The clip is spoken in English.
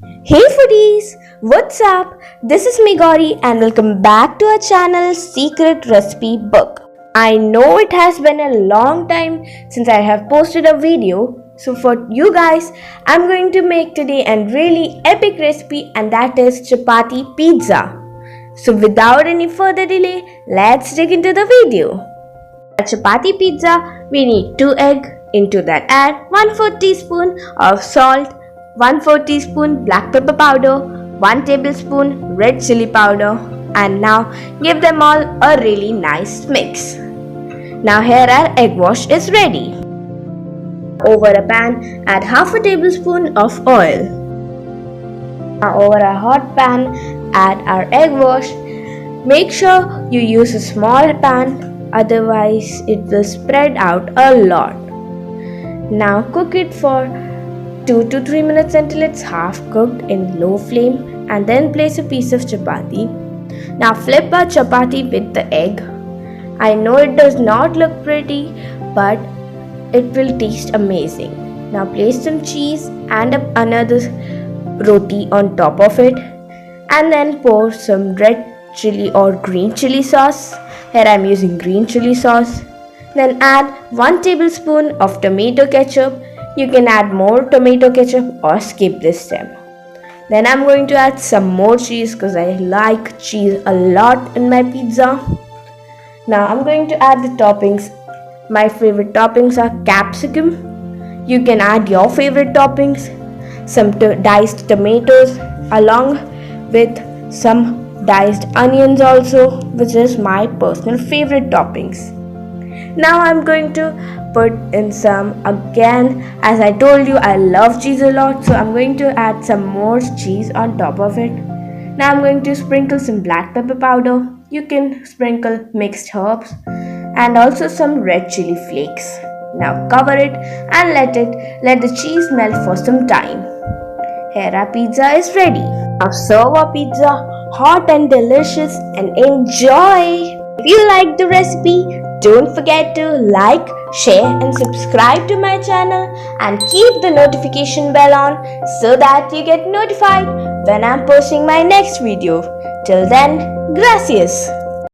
Hey foodies, what's up? This is me Gauri and welcome back to our channel Secret Recipe Book. I know it has been a long time since I have posted a video, so for you guys, I'm going to make today a really epic recipe, and that is Chapatti Pizza. So without any further delay, let's dig into the video. For Chapatti Pizza, we need 2 eggs. Into that add 1/4 teaspoon of salt, 1/4 teaspoon black pepper powder, 1 tablespoon red chili powder, and now give them all a really nice mix. Now here our egg wash is ready. Over a pan, add half a tablespoon of oil. Now over a hot pan, add our egg wash. Make sure you use a small pan, otherwise it will spread out a lot. Now cook it for 2 to 3 minutes until it's half cooked in low flame, and then place a piece of chapati. Now flip our chapati with the egg. I know it does not look pretty, but it will taste amazing. Now place some cheese and another roti on top of it, and then pour some red chili or green chili sauce. Here I am using green chili sauce. Then add 1 tablespoon of tomato ketchup. You can add more tomato ketchup or skip this step. Then I'm going to add some more cheese because I like cheese a lot in my pizza. Now I'm going to add the toppings. My favorite toppings are capsicum. You can add your favorite toppings. Some diced tomatoes along with some diced onions also, which is my personal favorite toppings. Now I'm going to put in some, again, as I told you, I love cheese a lot, so I'm going to add some more cheese on top of it. Now I'm going to sprinkle some black pepper powder. You can sprinkle mixed herbs and also some red chili flakes. Now cover it and let the cheese melt for some time. Here our pizza is ready. Now serve our pizza hot and delicious and enjoy. If you like the recipe, don't forget to like, share and subscribe to my channel, and keep the notification bell on so that you get notified when I'm posting my next video. Till then, gracias!